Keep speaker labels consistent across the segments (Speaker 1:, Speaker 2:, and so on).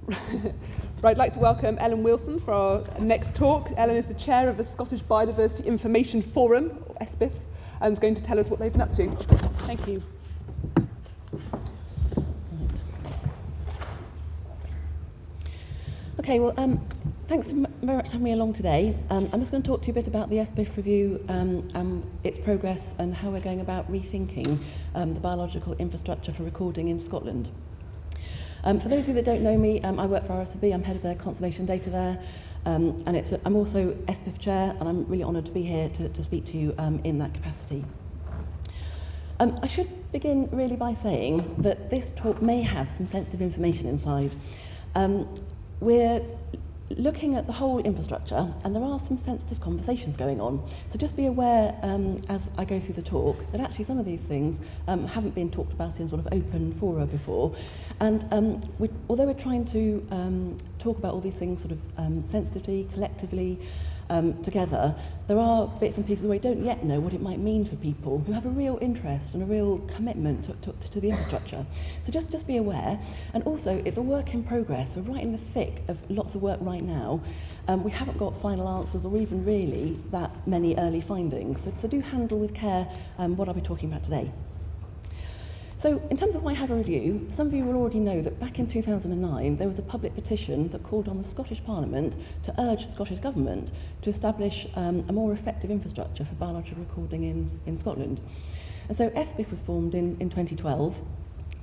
Speaker 1: Right, I'd like to welcome Ellen Wilson for our next talk. Ellen is the chair of the Scottish Biodiversity Information Forum, or SBIF, and is going to tell us what they've been up to. Thank you.
Speaker 2: Okay, well, thanks very much for having me along today. I'm just going to talk to you a bit about the SBIF review, its progress, and how we're going about rethinking the biological infrastructure for recording in Scotland. For those of you that don't know me, I work for RSPB. I'm head of their conservation data there, and I'm also SBIF chair, and I'm really honoured to be here to speak to you in that capacity. I should begin really by saying that this talk may have some sensitive information inside. We're looking at the whole infrastructure, and there are some sensitive conversations going on. So just be aware, as I go through the talk, that actually some of these things haven't been talked about in sort of open fora before. And although we're trying to talk about all these things sort of sensitively, collectively, together, there are bits and pieces where we don't yet know what it might mean for people who have a real interest and a real commitment to the infrastructure. So just be aware. And also, it's a work in progress. We're right in the thick of lots of work right now. We haven't got final answers or even really that many early findings. So do handle with care what I'll be talking about today. So, in terms of why have a review, some of you will already know that back in 2009 there was a public petition that called on the Scottish Parliament to urge the Scottish Government to establish a more effective infrastructure for biological recording in Scotland. And so SBIF was formed in 2012,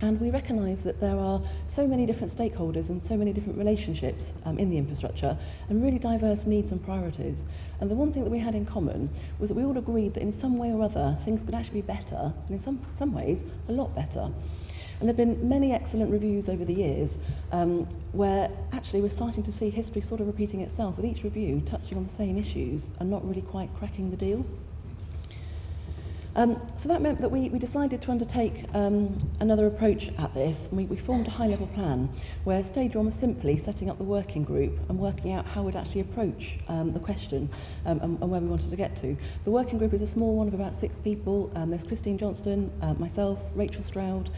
Speaker 2: and we recognise that there are so many different stakeholders and so many different relationships in the infrastructure, and really diverse needs and priorities. And the one thing that we had in common was that we all agreed that in some way or other things could actually be better, and in some ways a lot better. And there have been many excellent reviews over the years where actually we're starting to see history sort of repeating itself, with each review touching on the same issues and not really quite cracking the deal. So that meant that we decided to undertake another approach at this, and we formed a high-level plan where stage one was simply setting up the working group and working out how we'd actually approach the question and where we wanted to get to. The working group is a small one of about 6 people. There's Christine Johnston, myself, Rachel Stroud,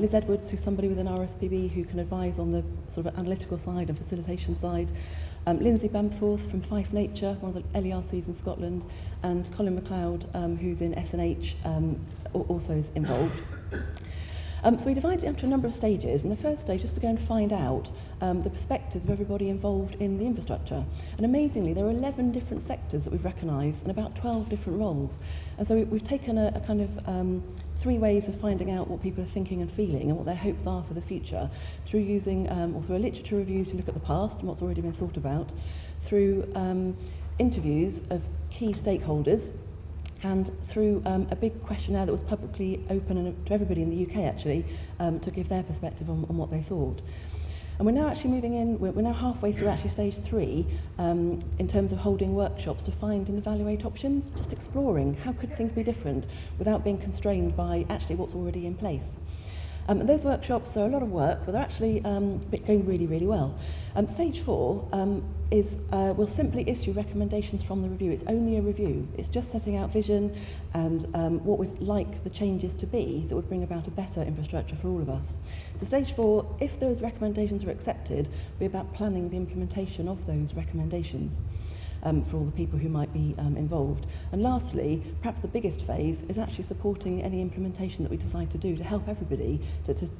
Speaker 2: Liz Edwards, who's somebody within RSPB who can advise on the sort of analytical side and facilitation side, Lindsay Bamforth from Fife Nature, one of the LERCs in Scotland, and Colin MacLeod, who's in SNH, also is involved. So we divided it into a number of stages, and the first stage was to go and find out the perspectives of everybody involved in the infrastructure. And amazingly, there are 11 different sectors that we've recognised and about 12 different roles. And so we've taken a kind of 3 ways of finding out what people are thinking and feeling and what their hopes are for the future, through using or through a literature review to look at the past and what's already been thought about, through interviews of key stakeholders, and through a big questionnaire that was publicly open to everybody in the UK, actually, to give their perspective on what they thought. And we're now actually moving in, we're now halfway through actually stage 3 in terms of holding workshops to find and evaluate options, just exploring how could things be different without being constrained by actually what's already in place. And those workshops are a lot of work, but they're actually going really, really well. Stage 4 will simply issue recommendations from the review. It's only a review. It's just setting out vision and what we'd like the changes to be that would bring about a better infrastructure for all of us. So stage 4, if those recommendations are accepted, will be about planning the implementation of those recommendations for all the people who might be involved. And lastly, perhaps the biggest phase is actually supporting any implementation that we decide to do to help everybody to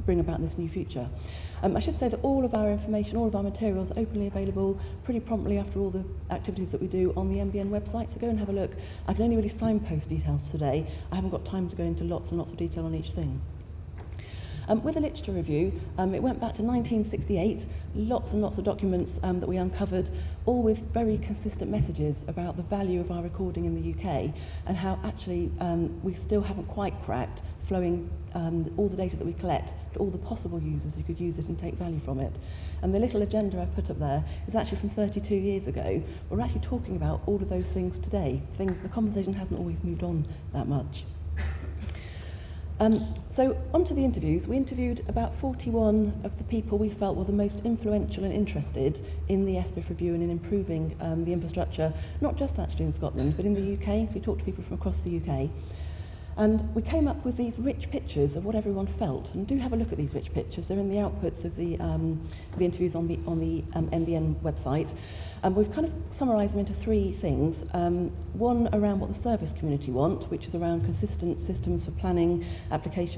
Speaker 2: bring about this new future. I should say that all of our information, all of our materials are openly available pretty promptly after all the activities that we do on the NBN website, so go and have a look. I can only really signpost details today. I haven't got time to go into lots and lots of detail on each thing. With a literature review, it went back to 1968, lots and lots of documents that we uncovered, all with very consistent messages about the value of our recording in the UK and how actually we still haven't quite cracked flowing all the data that we collect to all the possible users who could use it and take value from it. And the little agenda I've put up there is actually from 32 years ago. We're actually talking about all of those things today, the conversation hasn't always moved on that much. So onto the interviews. We interviewed about 41 of the people we felt were the most influential and interested in the SBIF review and in improving the infrastructure, not just actually in Scotland, but in the UK. So we talked to people from across the UK. And we came up with these rich pictures of what everyone felt. And do have a look at these rich pictures. They're in the outputs of the interviews on the NBN website. We've kind of summarised them into three things. One around what the service community want, which is around consistent systems for planning,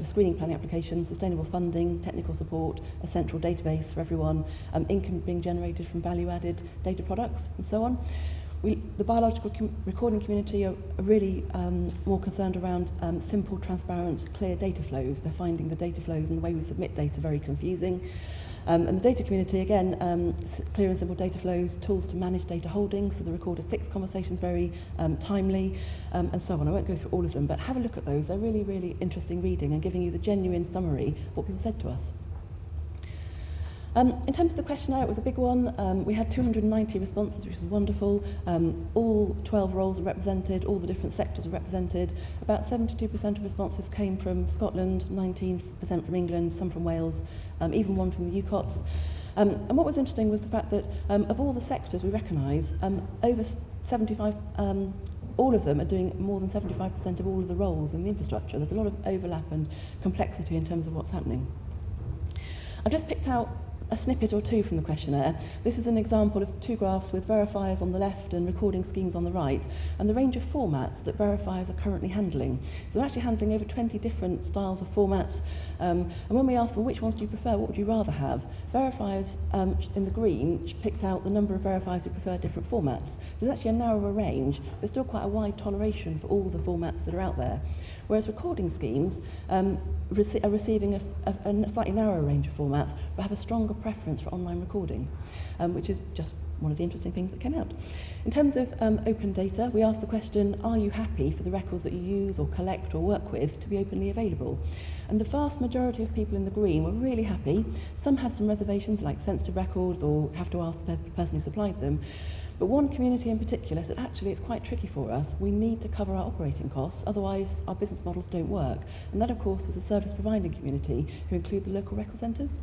Speaker 2: screening planning applications, sustainable funding, technical support, a central database for everyone, income being generated from value-added data products, and so on. The biological recording community are really more concerned around simple, transparent, clear data flows. They're finding the data flows and the way we submit data very confusing. And the data community, again, clear and simple data flows, tools to manage data holdings, so the Recorder 6 conversation's very timely, and so on. I won't go through all of them, but have a look at those. They're really, really interesting reading and giving you the genuine summary of what people said to us. In terms of the questionnaire, it was a big one. We had 290 responses, which was wonderful. All 12 roles are represented, all the different sectors are represented. About 72% of responses came from Scotland, 19% from England, some from Wales, even one from the UCOTS. And what was interesting was the fact that of all the sectors we recognise, over 75, all of them are doing more than 75% of all of the roles in the infrastructure. There's a lot of overlap and complexity in terms of what's happening. I've just picked out a snippet or two from the questionnaire. This is an example of two graphs with verifiers on the left and recording schemes on the right, and the range of formats that verifiers are currently handling. So they're actually handling over 20 different styles of formats, and when we asked them which ones do you prefer, what would you rather have, verifiers in the green picked out the number of verifiers who prefer different formats. There's actually a narrower range, but still quite a wide toleration for all the formats that are out there. Whereas recording schemes are receiving a slightly narrower range of formats, but have a stronger preference for online recording, which is just one of the interesting things that came out. In terms of open data, we asked the question, are you happy for the records that you use or collect or work with to be openly available? And the vast majority of people in the green were really happy. Some had some reservations, like sensitive records or have to ask the person who supplied them. But one community in particular said, actually, it's quite tricky for us. We need to cover our operating costs, otherwise our business models don't work. And that, of course, was the service providing community, who include the local record centres.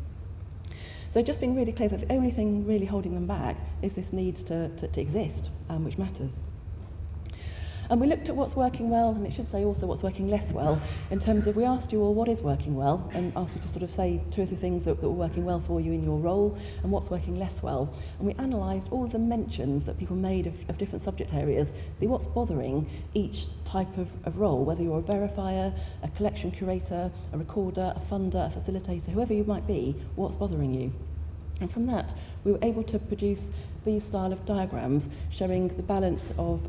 Speaker 2: So just being really clear that the only thing really holding them back is this need to exist, which matters. And we looked at what's working well, and it should say also what's working less well, in terms of we asked you all what is working well, and asked you to sort of say 2 or 3 things that were working well for you in your role, and what's working less well. And we analysed all of the mentions that people made of different subject areas, see what's bothering each type of role, whether you're a verifier, a collection curator, a recorder, a funder, a facilitator, whoever you might be, what's bothering you. And from that, we were able to produce these style of diagrams showing the balance of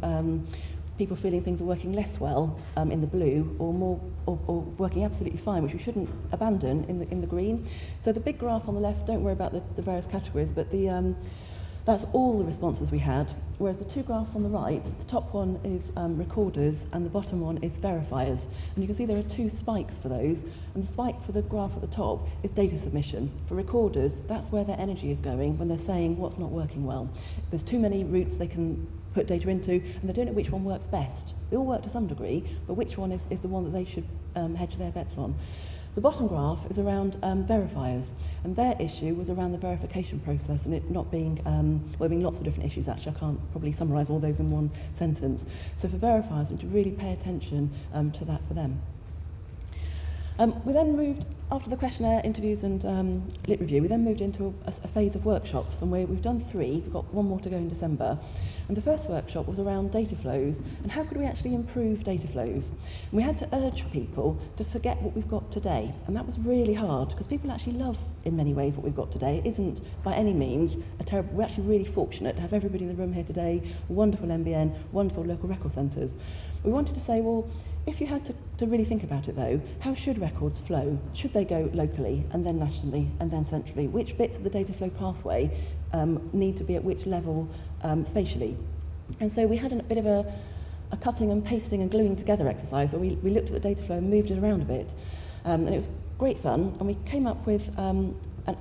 Speaker 2: people feeling things are working less well in the blue, or more, or working absolutely fine, which we shouldn't abandon in the green. So the big graph on the left, don't worry about the various categories, but that's all the responses we had. Whereas the 2 graphs on the right, the top one is recorders and the bottom one is verifiers. And you can see there are 2 spikes for those. And the spike for the graph at the top is data submission. For recorders, that's where their energy is going when they're saying what's not working well. There's too many routes they can put data into, and they don't know which one works best. They all work to some degree, but which one is the one that they should hedge their bets on. The bottom graph is around verifiers, and their issue was around the verification process and it not being, well, being lots of different issues actually. I can't probably summarise all those in one sentence. So for verifiers, we need to really pay attention to that for them. We then moved, after the questionnaire, interviews and lit review, we then moved into a phase of workshops, and we've done 3, we've got 1 more to go in December. And the first workshop was around data flows, and how could we actually improve data flows? And we had to urge people to forget what we've got today, and that was really hard, because people actually love, in many ways, what we've got today. It isn't, by any means, a terrible, we're actually really fortunate to have everybody in the room here today, wonderful NBN, wonderful local record centres. We wanted to say, well, if you had to really think about it though, how should records flow? Should they go locally and then nationally and then centrally? Which bits of the data flow pathway need to be at which level spatially? And so we had a bit of a cutting and pasting and gluing together exercise. So we looked at the data flow and moved it around a bit. And it was great fun. And we came up with, and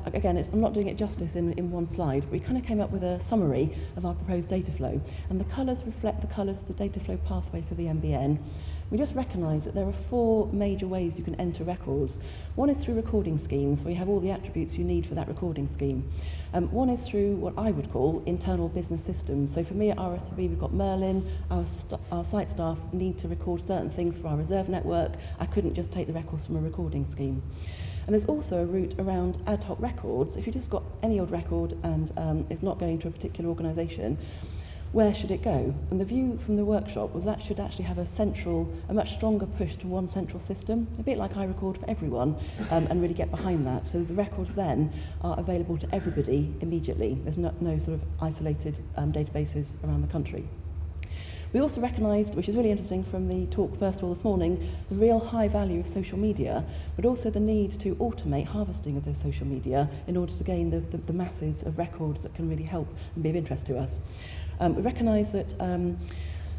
Speaker 2: again, I'm not doing it justice in one slide, but we kind of came up with a summary of our proposed data flow. And the colours reflect the colours of the data flow pathway for the NBN. We just recognise that there are 4 major ways you can enter records. One is through recording schemes, where you have all the attributes you need for that recording scheme. One is through what I would call internal business systems. So for me at RSB, we've got Merlin. Our site staff need to record certain things for our reserve network. I couldn't just take the records from a recording scheme. And there's also a route around ad hoc records. If you just got any old record and it's not going to a particular organisation, where should it go? And the view from the workshop was that should actually have a much stronger push to one central system, a bit like iRecord for everyone, and really get behind that. So the records then are available to everybody immediately. There's no sort of isolated databases around the country. We also recognised, which is really interesting from the talk first of all this morning, the real high value of social media, but also the need to automate harvesting of those social media in order to gain the masses of records that can really help and be of interest to us. We recognise that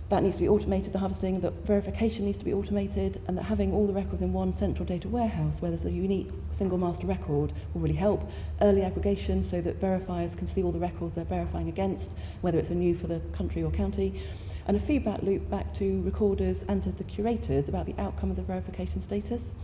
Speaker 2: that needs to be automated, the harvesting, that verification needs to be automated, and that having all the records in one central data warehouse where there's a unique single master record will really help. Early aggregation so that verifiers can see all the records they're verifying against, whether it's a new for the country or county, and a feedback loop back to recorders and to the curators about the outcome of the verification status.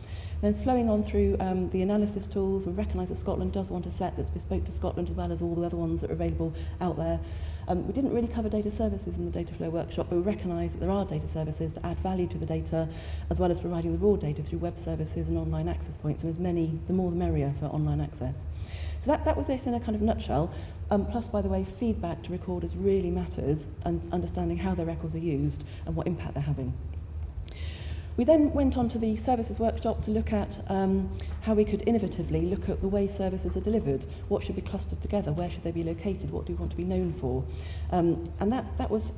Speaker 2: Then flowing on through the analysis tools, we recognise that Scotland does want a set that's bespoke to Scotland as well as all the other ones that are available out there. We didn't really cover data services in the data flow workshop, but we recognise that there are data services that add value to the data, as well as providing the raw data through web services and online access points, and as many, the more the merrier for online access. So that was it in a kind of nutshell. Plus, by the way, feedback to recorders really matters, and understanding how their records are used and what impact they're having. We then went on to the services workshop to look at how we could innovatively look at the way services are delivered. What should be clustered together? Where should they be located? What do we want to be known for? And that was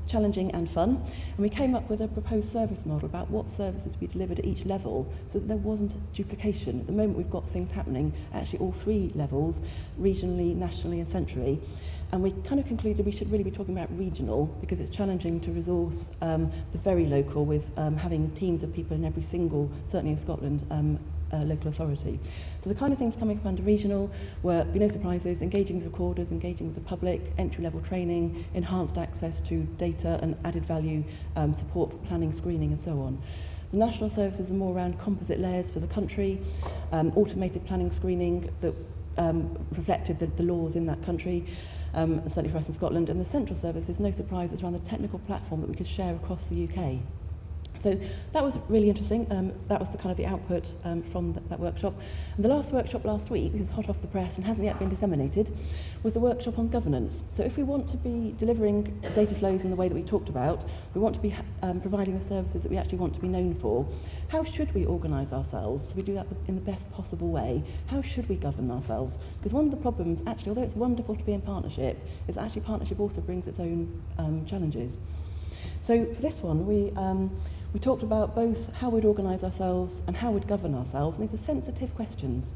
Speaker 2: challenging and fun. And we came up with a proposed service model about what services be delivered at each level so that there wasn't duplication. At the moment, we've got things happening at actually all 3 levels, regionally, nationally and centrally. And we kind of concluded we should really be talking about regional because it's challenging to resource the very local with having teams of people in every single, certainly in Scotland, local authority. So the kind of things coming up under regional were, no surprises, engaging with recorders, engaging with the public, entry-level training, enhanced access to data and added value support for planning, screening and so on. The national services are more around composite layers for the country, automated planning screening that reflected the laws in that country, certainly for us in Scotland, and the central services, no surprise, is around the technical platform that we could share across the UK. So that was really interesting. That was the kind of the output from that workshop. And the last workshop last week, this is hot off the press and hasn't yet been disseminated, was the workshop on governance. So if we want to be delivering data flows in the way that we talked about, we want to be providing the services that we actually want to be known for, how should we organise ourselves so we do that in the best possible way? How should we govern ourselves? Because one of the problems, actually, although it's wonderful to be in partnership, is actually partnership also brings its own challenges. So for this one, we talked about both how we'd organise ourselves and how we'd govern ourselves, and these are sensitive questions.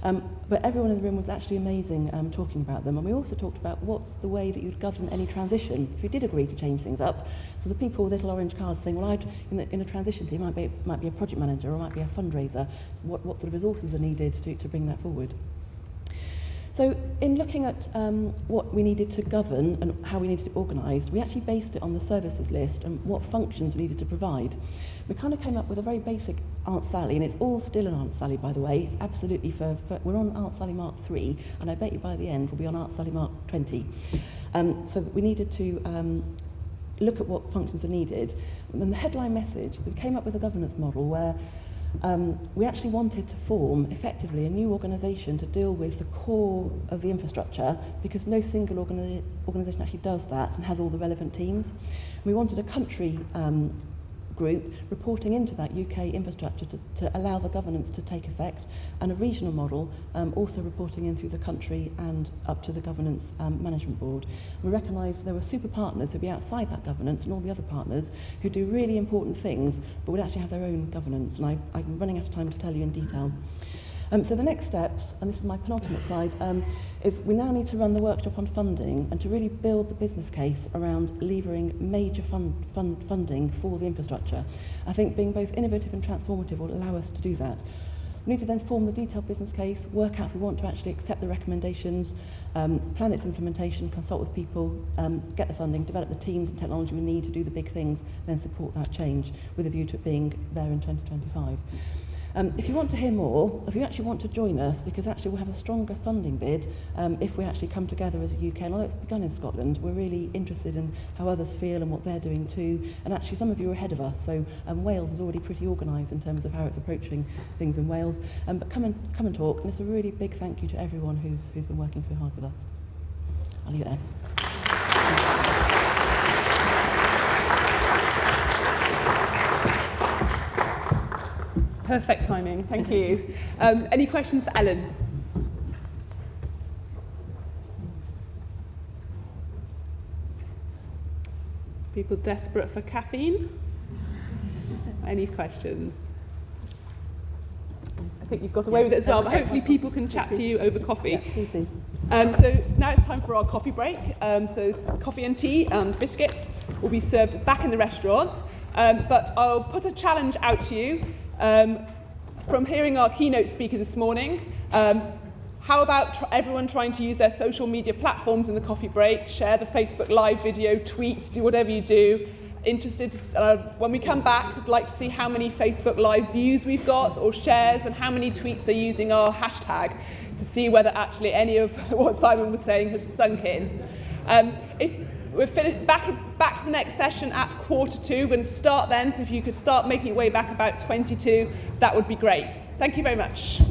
Speaker 2: But everyone in the room was actually amazing talking about them, and we also talked about what's the way that you'd govern any transition if you did agree to change things up. So the people with little orange cards saying, well, in a transition team, might be a project manager or might be a fundraiser. What sort of resources are needed to bring that forward? So in looking at what we needed to govern and how we needed to be organised, we actually based it on the services list and what functions we needed to provide. We kind of came up with a very basic Aunt Sally, and it's all still an Aunt Sally, by the way. It's absolutely we're on Aunt Sally Mark 3, and I bet you by the end we'll be on Aunt Sally Mark 20. So we needed to look at what functions are needed. And then the headline message, we came up with a governance model where we actually wanted to form, effectively, a new organisation to deal with the core of the infrastructure, because no single organisation actually does that and has all the relevant teams. We wanted a country group reporting into that UK infrastructure to allow the governance to take effect, and a regional model also reporting in through the country and up to the governance management board. We recognised there were super partners who'd be outside that governance and all the other partners who do really important things but would actually have their own governance, and I'm running out of time to tell you in detail. So the next steps, and this is my penultimate slide, is we now need to run the workshop on funding and to really build the business case around levering major funding for the infrastructure. I think being both innovative and transformative will allow us to do that. We need to then form the detailed business case, work out if we want to actually accept the recommendations, plan its implementation, consult with people, get the funding, develop the teams and technology we need to do the big things, then support that change with a view to it being there in 2025. If you want to hear more, if you actually want to join us, because actually we'll have a stronger funding bid if we actually come together as a UK, and although it's begun in Scotland, we're really interested in how others feel and what they're doing too, and actually some of you are ahead of us, so Wales is already pretty organised in terms of how it's approaching things in Wales, but come and talk, and it's a really big thank you to everyone who's been working so hard with us. I'll leave it there.
Speaker 1: Perfect timing, thank you. Any questions for Ellen? People desperate for caffeine? Any questions? I think you've got away with it as well, but hopefully people can chat to you over coffee.
Speaker 2: Yeah, please do.
Speaker 1: So now it's time for our coffee break. So coffee and tea and biscuits will be served back in the restaurant. But I'll put a challenge out to you. From hearing our keynote speaker this morning, how about everyone trying to use their social media platforms in the coffee break, share the Facebook Live video, tweet, do whatever you do. Interested, when we come back, I'd like to see how many Facebook Live views we've got or shares and how many tweets are using our hashtag to see whether actually any of what Simon was saying has sunk in. If we're finished, back to the next session at 2:45. We're going to start then, so if you could start making your way back about 22, that would be great. Thank you very much.